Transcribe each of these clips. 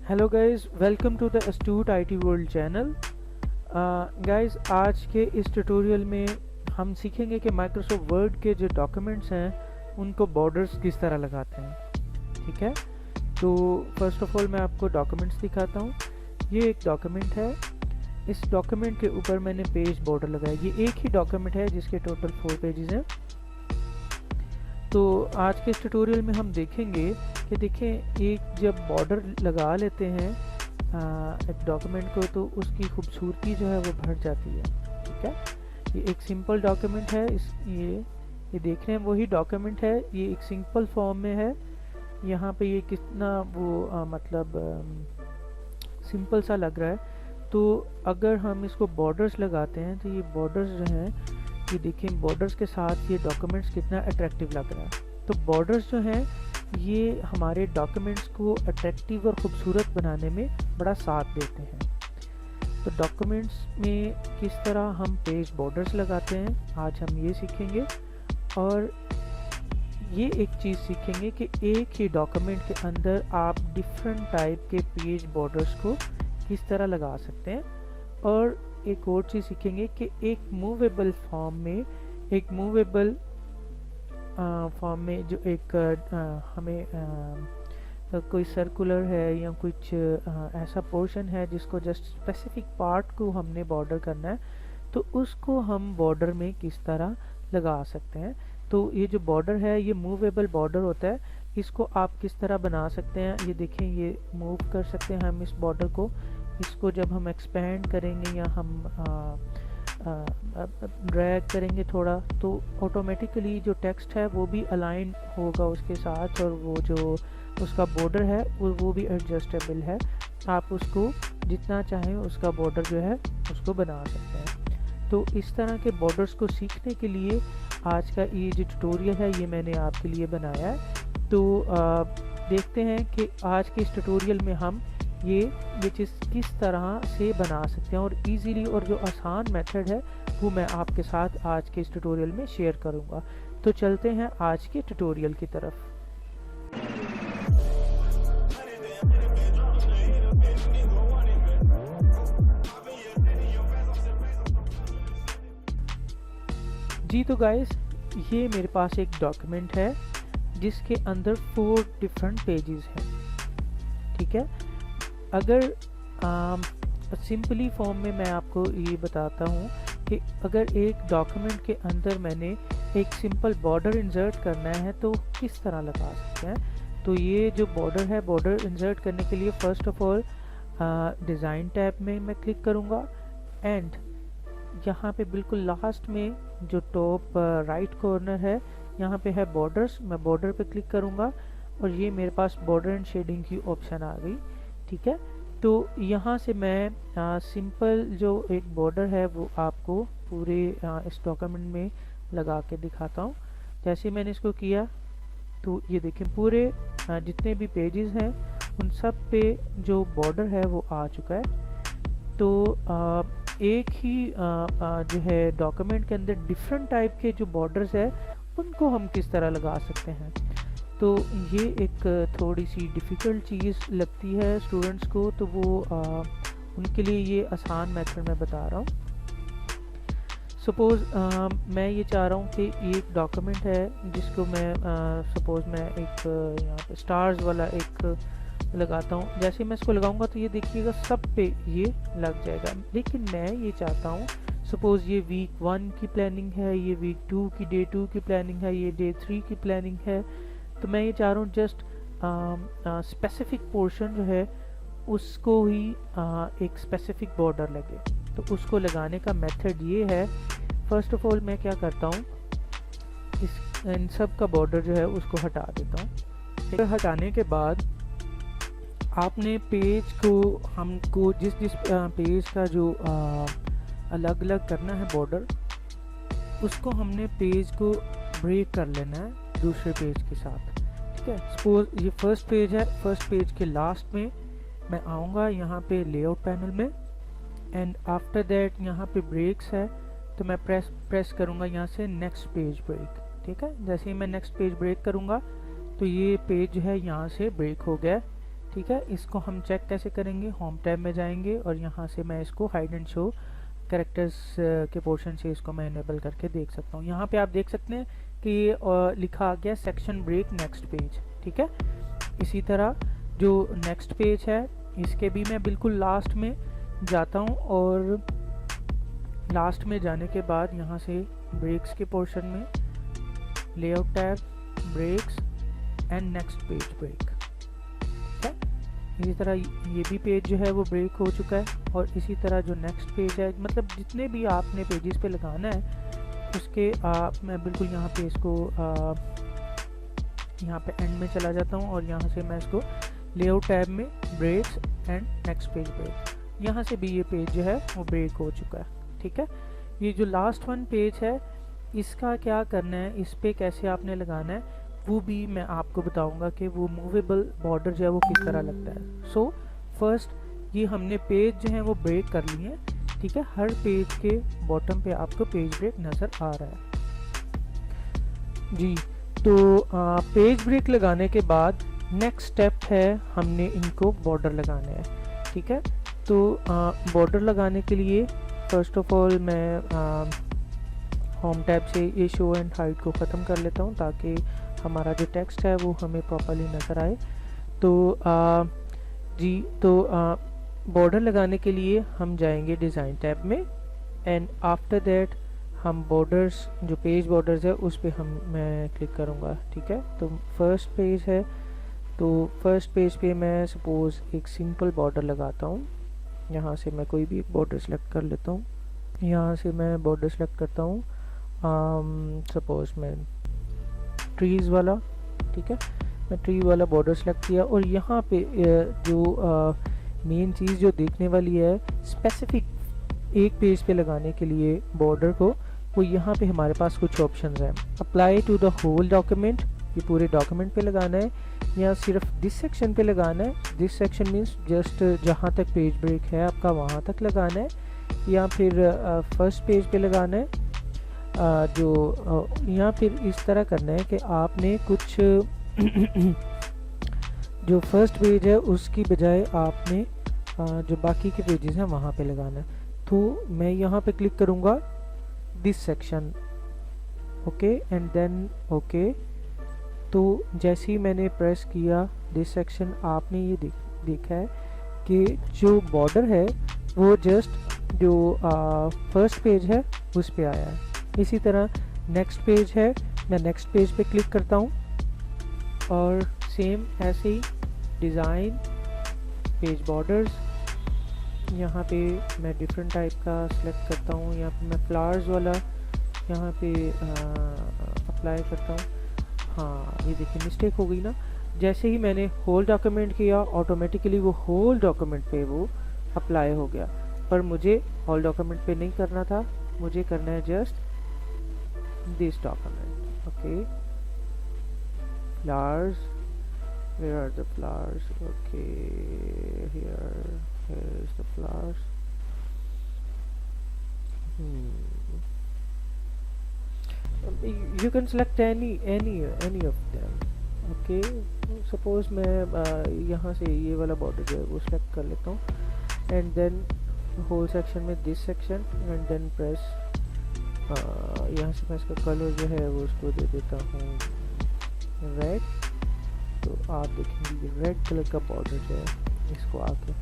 Hello guys, welcome to the astute IT world channel. Guys, आज के इस tutorial में हम सीखेंगे कि माइक्रोसॉफ्ट वर्ड के जो डॉक्यूमेंट्स हैं उनको बॉर्डर्स किस तरह लगाते हैं। ठीक है, तो फर्स्ट ऑफ ऑल मैं आपको डॉक्यूमेंट्स दिखाता हूँ। ये एक डॉक्यूमेंट है। इस डॉक्यूमेंट के ऊपर मैंने पेज बॉर्डर लगाया। ये एक ही डॉक्यूमेंट है जिसके टोटल 4 पेजेस हैं। तो आज के इस ट्यूटोरियल में हम देखेंगे कि देखें, एक जब बॉर्डर लगा लेते हैं एक डॉक्यूमेंट को, तो उसकी खूबसूरती जो है वो बढ़ जाती है। ठीक है, ये एक सिंपल डॉक्यूमेंट है। ये देख रहे हैं, वही डॉक्यूमेंट है। ये एक सिंपल फॉर्म में है। यहाँ पे ये कितना वो मतलब सिंपल सा लग रहा है। तो अगर हम इसको बॉर्डर्स लगाते हैं तो ये बॉर्डर्स जो हैं, ये देखें, बॉर्डर्स के साथ ये डॉक्यूमेंट्स कितना अट्रैक्टिव लग रहा है। तो बॉर्डर्स जो हैं ये हमारे डॉक्यूमेंट्स को अट्रैक्टिव और ख़ूबसूरत बनाने में बड़ा साथ देते हैं। तो डॉक्यूमेंट्स में किस तरह हम पेज बॉर्डर्स लगाते हैं, आज हम ये सीखेंगे। और ये एक चीज़ सीखेंगे कि एक ही डॉक्यूमेंट के अंदर आप डिफरेंट टाइप के पेज बॉर्डर्स को किस तरह लगा सकते हैं। और एक और चीज़ सीखेंगे कि एक मूवेबल फॉर्म में जो एक हमें कोई सर्कुलर है या कुछ ऐसा पोर्शन है जिसको जस्ट स्पेसिफिक पार्ट को हमने बॉर्डर करना है, तो उसको हम बॉर्डर में किस तरह लगा सकते हैं। तो ये जो बॉर्डर है ये मूवेबल बॉर्डर होता है। इसको आप किस तरह बना सकते हैं, ये देखें, ये मूव कर सकते हैं हम इस बॉर्डर को। इसको जब हम एक्सपेंड करेंगे या हम ड्रैग करेंगे थोड़ा, तो ऑटोमेटिकली जो टेक्स्ट है वो भी अलाइन होगा उसके साथ, और वो जो उसका बॉर्डर है वो भी एडजस्टेबल है। आप उसको जितना चाहें उसका बॉर्डर जो है उसको बना सकते हैं। तो इस तरह के बॉर्डर्स को सीखने के लिए आज का ये जो ट्यूटोरियल है ये मैंने आपके लिए बनाया है। तो देखते हैं कि आज के इस ट्यूटोरियल में हम ये चीज़ किस तरह से बना सकते हैं, और इजीली, और जो आसान मेथड है वो मैं आपके साथ आज के इस ट्यूटोरियल में शेयर करूंगा। तो चलते हैं आज के ट्यूटोरियल की तरफ। जी, तो गाइस, ये मेरे पास एक डॉक्यूमेंट है जिसके अंदर 4 डिफरेंट पेजेस हैं। ठीक है, अगर सिंपली फॉर्म में मैं आपको ये बताता हूँ कि अगर एक डॉक्यूमेंट के अंदर मैंने एक सिंपल बॉर्डर इंसर्ट करना है तो किस तरह लगा सकते हैं। तो ये जो बॉर्डर है, बॉर्डर इंसर्ट करने के लिए first of all design tab में मैं क्लिक करूँगा, एंड यहाँ पे बिल्कुल लास्ट में जो टॉप राइट कॉर्नर है यहाँ पे है बॉर्डर्स। मैं बॉर्डर पे क्लिक करूँगा और ये मेरे पास बॉर्डर एंड शेडिंग की ऑप्शन आ गई। ठीक है, तो यहाँ से मैं सिंपल जो एक बॉर्डर है वो आपको पूरे इस डॉक्यूमेंट में लगा के दिखाता हूँ। जैसे मैंने इसको किया तो ये देखें, पूरे जितने भी पेजेस हैं उन सब पे जो बॉर्डर है वो आ चुका है। तो एक ही जो है डॉक्यूमेंट के अंदर डिफरेंट टाइप के जो बॉर्डर्स है उनको हम किस तरह लगा सकते हैं। तो ये एक थोड़ी सी डिफ़िकल्ट चीज़ लगती है स्टूडेंट्स को, तो वो उनके लिए ये आसान मेथड मैं बता रहा हूँ। सपोज़ मैं ये चाह रहा हूँ कि एक डॉक्यूमेंट है जिसको मैं सपोज़ मैं एक यहाँ पे स्टार्स वाला एक लगाता हूँ। जैसे मैं इसको लगाऊंगा तो ये देखिएगा सब पे ये लग जाएगा, लेकिन मैं ये चाहता हूँ सपोज़ ये वीक 1 की प्लानिंग है, ये वीक 2 की डे 2 की प्लानिंग है, ये डे 3 की प्लानिंग है। तो मैं ये चाह रहा हूँ जस्ट स्पेसिफिक पोर्शन जो है उसको ही एक स्पेसिफिक बॉर्डर लगे। तो उसको लगाने का मेथड ये है, फर्स्ट ऑफ ऑल मैं क्या करता हूँ, इन सब का बॉर्डर जो है उसको हटा देता हूँ। हटाने के बाद आपने पेज को, हमको जिस पेज का जो अलग अलग करना है बॉर्डर, उसको हमने पेज को ब्रेक कर लेना है दूसरे पेज के साथ। ठीक है, सपोज ये फर्स्ट पेज है, फर्स्ट पेज के लास्ट में मैं आऊँगा यहाँ पे लेआउट पैनल में, एंड आफ्टर दैट यहाँ पे ब्रेक्स है, तो मैं प्रेस करूँगा यहाँ से नेक्स्ट पेज ब्रेक। ठीक है, जैसे ही मैं नेक्स्ट पेज ब्रेक करूँगा तो ये पेज जो है यहाँ से ब्रेक हो गया। ठीक है, इसको हम चेक कैसे करेंगे, होम टैब में जाएंगे और यहाँ से मैं इसको हाइड एंड शो कैरेक्टर्स के पोर्शन से इसको मैं इनेबल करके देख सकता हूँ। यहाँ पे आप देख सकते हैं कि लिखा आ गया सेक्शन ब्रेक नेक्स्ट पेज। ठीक है, इसी तरह जो नेक्स्ट पेज है इसके भी मैं बिल्कुल लास्ट में जाता हूँ और लास्ट में जाने के बाद यहाँ से ब्रेक्स के पोर्शन में layout tab, breaks and next page break. ठीक है, इसी तरह ये भी पेज जो है वो ब्रेक हो चुका है और इसी तरह जो नेक्स्ट पेज है, मतलब जितने भी आपने पेजेस पे लगाना है उसके मैं बिल्कुल यहाँ पे इसको यहाँ पे एंड में चला जाता हूँ और यहाँ से मैं इसको लेआउट टैब में breaks and next page break, यहाँ से भी ये पेज जो है वो ब्रेक हो चुका है। ठीक है, ये जो लास्ट वन पेज है इसका क्या करना है, इस पे कैसे आपने लगाना है वो भी मैं आपको बताऊंगा कि वो मूवेबल बॉर्डर जो है वो किस तरह लगता है। सो फर्स्ट ये हमने पेज जो है वो ब्रेक कर लिए हैं। ठीक है, हर पेज के बॉटम पे आपको पेज ब्रेक नज़र आ रहा है जी। तो पेज ब्रेक लगाने के बाद नेक्स्ट स्टेप है हमने इनको बॉर्डर लगाना है। ठीक है, तो बॉर्डर लगाने के लिए फर्स्ट ऑफ ऑल मैं होम टैब से ये शो एंड हाइड को ख़त्म कर लेता हूँ ताकि हमारा जो टेक्स्ट है वो हमें प्रॉपर्ली नज़र आए। तो जी, तो बॉर्डर लगाने के लिए हम जाएंगे डिज़ाइन टैब में एंड आफ्टर दैट हम बॉर्डर्स, जो पेज बॉर्डर्स है उस पे मैं क्लिक करूँगा। ठीक है, तो फर्स्ट पेज है, तो फर्स्ट पेज पे मैं सपोज़ एक सिंपल बॉर्डर लगाता हूँ। यहाँ से मैं कोई भी एक बॉर्डर सेलेक्ट कर लेता हूँ। यहाँ से मैं बॉर्डर सेलेक्ट करता हूँ सपोज़ मैं ट्रीज़ वाला। ठीक है, मैं ट्री वाला बॉर्डर सेलेक्ट किया और यहाँ पे जो मेन चीज़ जो देखने वाली है स्पेसिफिक एक पेज पे लगाने के लिए बॉर्डर को, वो यहाँ पे हमारे पास कुछ ऑप्शंस हैं। Apply to the whole document, ये पूरे डॉक्यूमेंट पे लगाना है या सिर्फ दिस सेक्शन पे लगाना है। दिस सेक्शन मीन्स जस्ट जहाँ तक पेज ब्रेक है आपका वहाँ तक लगाना है, या फिर फर्स्ट पेज पे लगाना है या फिर इस तरह करना है कि आपने कुछ जो फर्स्ट पेज है उसकी बजाय आपने जो बाकी के पेजेस हैं वहाँ पे लगाना है। तो मैं यहाँ पे क्लिक करूँगा this section, okay and then okay. तो जैसे ही मैंने प्रेस किया दिस सेक्शन, आपने ये देखा है कि जो बॉर्डर है वो जस्ट जो फर्स्ट पेज है उस पे आया है। इसी तरह नेक्स्ट पेज है, मैं नेक्स्ट पेज पे क्लिक करता हूँ और सेम ऐसे ही डिज़ाइन, पेज बॉर्डर्स, यहाँ पे मैं डिफरेंट टाइप का सिलेक्ट करता हूँ। यहाँ पे मैं फ्लावर्स वाला यहाँ पे अप्लाई करता हूँ। हाँ, ये देखिए मिस्टेक हो गई ना, जैसे ही मैंने होल डॉक्यूमेंट किया ऑटोमेटिकली वो होल डॉक्यूमेंट पे वो अप्लाई हो गया, पर मुझे होल डॉक्यूमेंट पे नहीं करना था, मुझे करना है just this document. Okay, flowers, where are the flowers? Okay, here is the flowers. You can select any of them. Okay, suppose मैं यहाँ से ये वाला बॉर्डर जो है वो select कर लेता हूँ and then whole section में this section and then press यहाँ से मैं इसका कलर जो है वो उसको दे देता हूँ रेड। तो आप देखेंगे ये रेड कलर का बॉर्डर जो है इसको आके,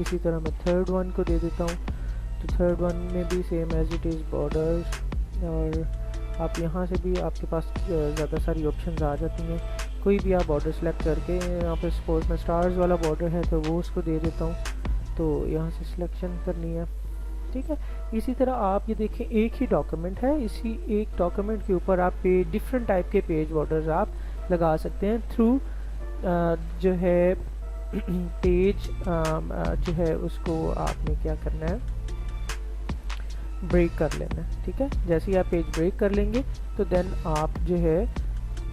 इसी तरह मैं थर्ड वन को दे देता हूँ। तो थर्ड वन में भी same as it is borders, और आप यहाँ से भी आपके पास ज़्यादा सारी ऑप्शंस आ जाती हैं। कोई भी आप बॉर्डर सेलेक्ट करके, यहाँ पर सपोज में स्टार्स वाला बॉर्डर है तो वो उसको दे देता हूँ, तो यहाँ से सिलेक्शन करनी है। ठीक है, इसी तरह आप ये देखें एक ही डॉक्यूमेंट है, इसी एक डॉक्यूमेंट के ऊपर आप डिफरेंट टाइप के पेज बॉर्डर्स आप लगा सकते हैं थ्रू जो है पेज जो है उसको आपने क्या करना है, ब्रेक कर लेना है। ठीक है, जैसे ही आप पेज ब्रेक कर लेंगे तो देन आप जो है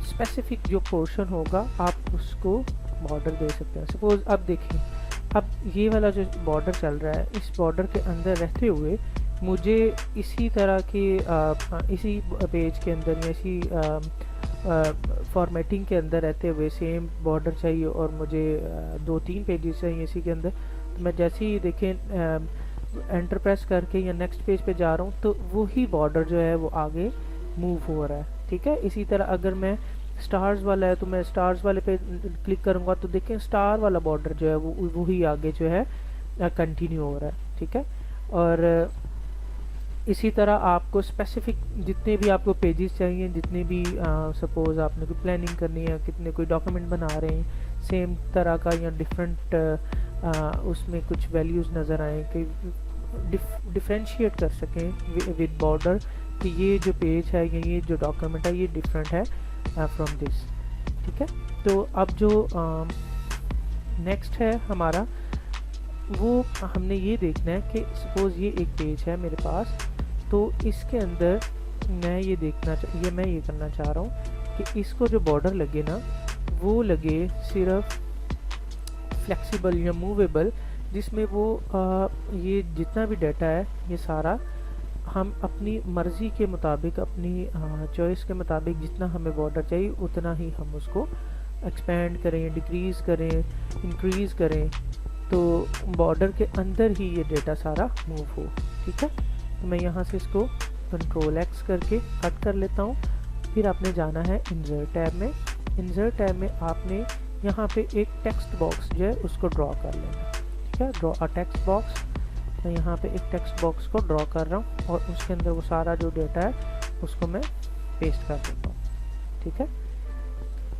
स्पेसिफिक जो पोर्शन होगा आप उसको बॉर्डर दे सकते हैं। सपोज अब देखिए, अब ये वाला जो बॉर्डर चल रहा है, इस बॉर्डर के अंदर रहते हुए मुझे इसी तरह के इसी पेज के अंदर या इसी फॉर्मेटिंग के अंदर रहते हुए सेम बॉर्डर चाहिए और मुझे 2-3 पेजेस चाहिए इसी के अंदर, तो मैं जैसे ही देखें एंटर प्रेस करके या नेक्स्ट पेज पे जा रहा हूँ तो वही बॉर्डर जो है वो आगे मूव हो रहा है। ठीक है, इसी तरह अगर मैं स्टार्स वाला है तो मैं स्टार्स वाले पे क्लिक करूँगा तो देखें स्टार वाला बॉर्डर जो है वो वही आगे जो है कंटिन्यू हो रहा है। ठीक है, और इसी तरह आपको स्पेसिफिक जितने भी आपको पेजेस चाहिए, जितने भी सपोज़ आपने कोई प्लानिंग करनी है, कितने कोई डॉक्यूमेंट बना रहे हैं सेम तरह का या डिफरेंट उसमें कुछ वैल्यूज़ नज़र आए कि डिफ्रेंशिएट कर सकें विद बॉर्डर कि ये जो पेज है या ये जो डॉक्यूमेंट है ये डिफरेंट है फ्रॉम दिस। ठीक है, तो अब जो नेक्स्ट है हमारा वो हमने ये देखना है कि सपोज़ ये एक पेज है मेरे पास, तो इसके अंदर मैं ये करना चाह रहा हूँ कि इसको जो बॉर्डर लगे ना वो लगे सिर्फ फ्लेक्सिबल या मूवेबल, जिसमें वो ये जितना भी डाटा है ये सारा हम अपनी मर्ज़ी के मुताबिक, अपनी चॉइस के मुताबिक जितना हमें बॉर्डर चाहिए उतना ही हम उसको एक्सपेंड करें, डिक्रीज़ करें, इंक्रीज़ करें, तो बॉर्डर के अंदर ही ये डेटा सारा मूव हो। ठीक है, तो मैं यहाँ से इसको कंट्रोल X करके कट कर लेता हूँ। फिर आपने जाना है इंसर्ट टैब में। इंसर्ट टैब में आपने यहाँ पे एक टेक्स्ट बॉक्स जो है उसको ड्रॉ कर लेना। ठीक है, ड्रॉ अ टेक्स्ट बॉक्स। मैं यहाँ पे एक टेक्स्ट बॉक्स को ड्रॉ कर रहा हूँ और उसके अंदर वो सारा जो डेटा है उसको मैं पेस्ट कर देता हूँ। ठीक है,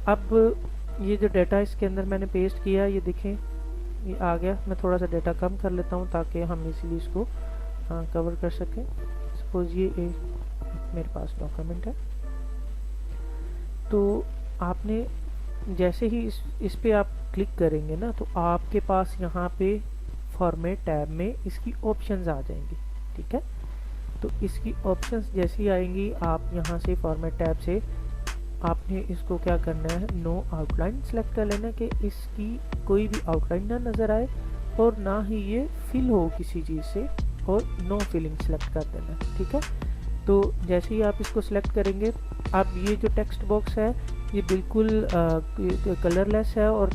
अब ये जो डेटा इसके अंदर मैंने पेस्ट किया ये देखें ये आ गया। मैं थोड़ा सा डेटा कम कर लेता हूँ ताकि हम इसीलिए इसको कवर कर सकें। सपोज ये एक मेरे पास डॉक्यूमेंट है, तो आपने जैसे ही इस पे आप क्लिक करेंगे ना तो आपके पास यहाँ पे फॉर्मेट टैब में इसकी ऑप्शंस आ जाएंगी। ठीक है, तो इसकी ऑप्शंस जैसी आएंगी आप यहाँ से फॉर्मेट टैब से आपने इसको क्या करना है, नो आउटलाइन सेलेक्ट कर लेना कि इसकी कोई भी आउटलाइन ना नज़र आए और ना ही ये फिल हो किसी चीज़ से, और नो फिलिंग सेलेक्ट कर देना। ठीक है, तो जैसे ही आप इसको सेलेक्ट करेंगे अब ये जो टेक्स्ट बॉक्स है ये बिल्कुल कलरलेस है और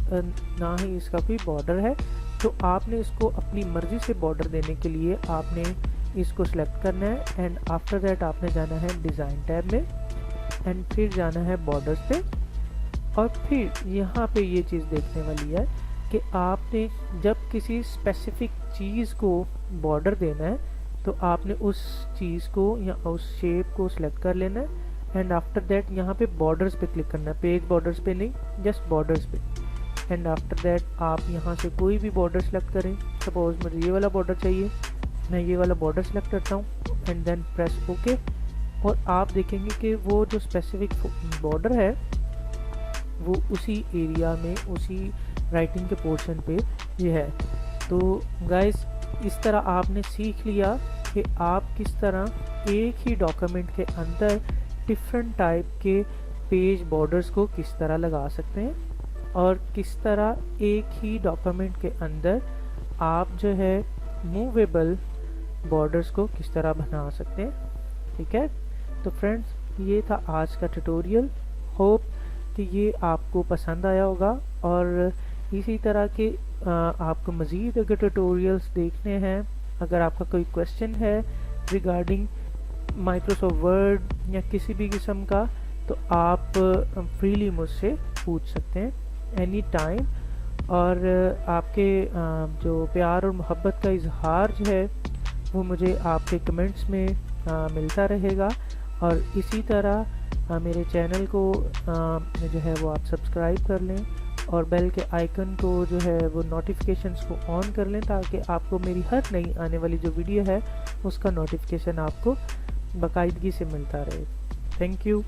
ना ही इसका कोई बॉर्डर है। तो आपने इसको अपनी मर्ज़ी से बॉर्डर देने के लिए आपने इसको सेलेक्ट करना है एंड आफ्टर दैट आपने जाना है डिज़ाइन टैब में एंड फिर जाना है बॉर्डर्स पे, और फिर यहाँ पे ये चीज़ देखने वाली है कि आपने जब किसी स्पेसिफिक चीज़ को बॉर्डर देना है तो आपने उस चीज़ को या उस शेप को सिलेक्ट कर लेना है एंड आफ्टर दैट यहाँ पे बॉर्डर्स पे क्लिक करना है, पेज बॉर्डर्स पे नहीं, जस्ट बॉर्डर्स पे। एंड आफ्टर दैट आप यहाँ से कोई भी बॉर्डर सेलेक्ट करें। सपोज मुझे ये वाला बॉर्डर चाहिए, मैं ये वाला बॉर्डर सेलेक्ट करता हूँ एंड देन प्रेस ओके, और आप देखेंगे कि वो जो स्पेसिफिक बॉर्डर है वो उसी एरिया में, उसी राइटिंग के पोर्शन पे ये है। तो गाइस इस तरह आपने सीख लिया कि आप किस तरह एक ही डॉक्यूमेंट के अंदर डिफरेंट टाइप के पेज बॉर्डर्स को किस तरह लगा सकते हैं और किस तरह एक ही डॉक्यूमेंट के अंदर आप जो है मूवेबल बॉर्डर्स को किस तरह बना सकते हैं। ठीक है, तो फ्रेंड्स ये था आज का ट्यूटोरियल। होप कि ये आपको पसंद आया होगा, और इसी तरह के आपको मज़ीद अगर ट्यूटोरियल्स देखने हैं, अगर आपका कोई क्वेश्चन है रिगार्डिंग माइक्रोसॉफ्ट वर्ड या किसी भी किस्म का, तो आप फ्रीली मुझसे पूछ सकते हैं एनी टाइम। और आपके जो प्यार और मोहब्बत का इजहार जो है वो मुझे आपके कमेंट्स में मिलता रहेगा, और इसी तरह मेरे चैनल को जो है वो आप सब्सक्राइब कर लें और बेल के आइकन को जो है वो नोटिफिकेशंस को ऑन कर लें ताकि आपको मेरी हर नई आने वाली जो वीडियो है उसका नोटिफिकेशन आपको बाकायदगी से मिलता रहे। Thank you.